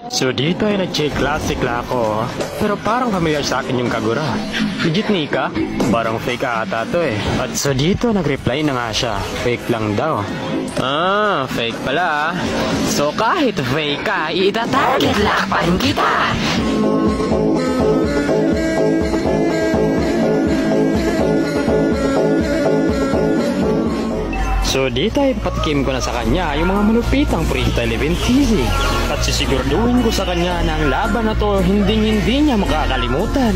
So dito ay nag-check classic la ako. Pero parang familiar sa akin yung Kagura. Legit Nika? Parang fake ata to eh. At so dito nag-reply na nga siya. Fake lang daw. Ah, fake pala ah. So kahit fake ka, itatarget lakpan kita. So dito ay patikim ko na sa kanya yung mga malupitang freestyle event easy. At sisiguraduhin ko sa kanya na ang laban na to hindi niya makakalimutan.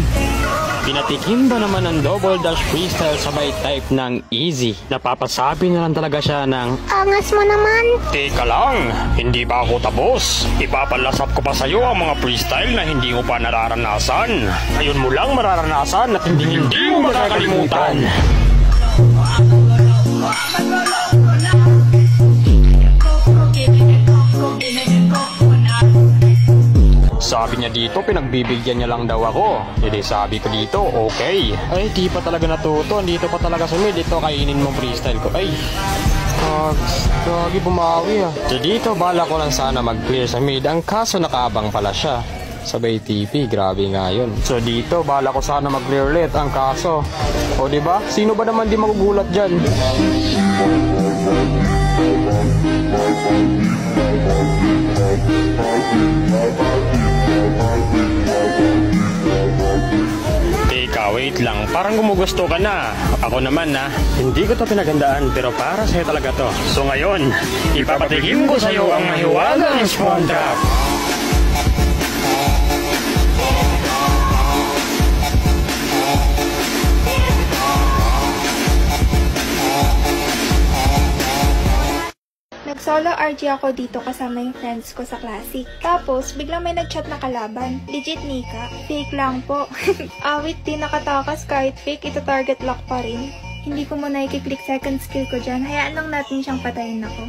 Pinatikim ba naman ng double dash freestyle sabay type ng easy. Napapasabi na lang talaga siya ng angas mo naman. Teka lang, hindi pa ako tapos. Ipapalasap ko pa sa'yo ang mga freestyle na hindi mo pa nararanasan. Ngayon mo lang mararanasan at hindi mo makakalimutan. Sabi niya dito, pinagbibigyan niya lang daw ako. Hindi sabi ko dito, okay. Ay, di pa talaga natuto. Dito pa talaga sumid. Dito kainin mong freestyle ko. Ay, gagi bumawi ah. So dito, bala ko lang sana mag-clear sa mid. Ang kaso nakaabang pala siya. Sabay TP, grabe nga yun. So dito, bala ko sana mag-clear ulit. Ang kaso, o diba? Sino ba naman di magugulat dyan? Teka, wait lang. Parang gumugusto ka na. Ako naman na, hindi ko to pinagandaan pero para sa'yo talaga to. So ngayon, ipapatikim ko sa'yo ang mahiwagang spawn trap. Nag-solo RG ako dito kasama yung friends ko sa Classic. Tapos, biglang may nag-chat na kalaban. Legit Nika. Fake lang po. Awit din nakatakas kahit fake, ito target lock pa rin. Hindi ko muna i-click second skill ko dyan. Hayaan lang natin siyang patayin ako.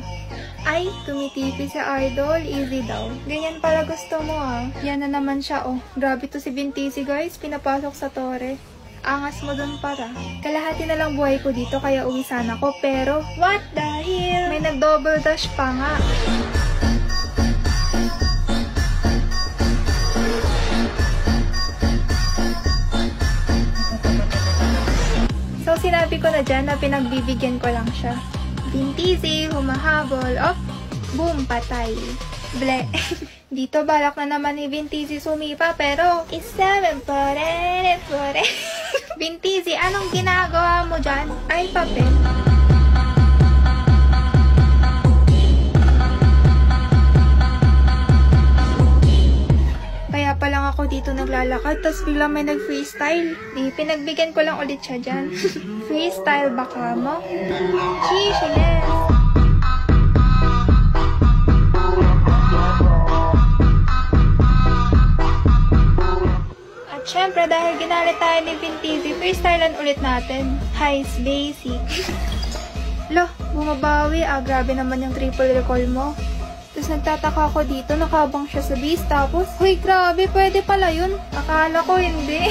Ay, tumitipi sa idol. Easy daw. Ganyan pala gusto mo ah. Yan na naman siya oh. Grabe to si Vintisi guys. Pinapasok sa tore. Angas mo dun para. Kalahati na lang buhay ko dito kaya uwi sana ko. Pero, what the hell? May nag-double dash pa nga. So, sinabi ko na dyan na pinagbibigyan ko lang siya. Vintisi, humahabol. Oh, boom, patay. Ble. Dito, balak na naman ni Vintisi sumipa, pero isa pare. Vintisi, anong ginagawa mo dyan? Ay, papel. Kaya pa lang ako dito naglalakad, tapos biglang may nag-freestyle. Di, pinagbigyan ko lang ulit siya dyan. Freestyle baka mo? Sheesh, yes. Siyempre, dahil ginalit tayo ni Vintisi, freestylean ulit natin. Heist basic. Lo, bumabawi. Grabe naman yung triple recall mo. Tapos nagtataka ako dito, nakabang siya sa base. Tapos, huy, grabe, pwede pala yun. Akala ko hindi.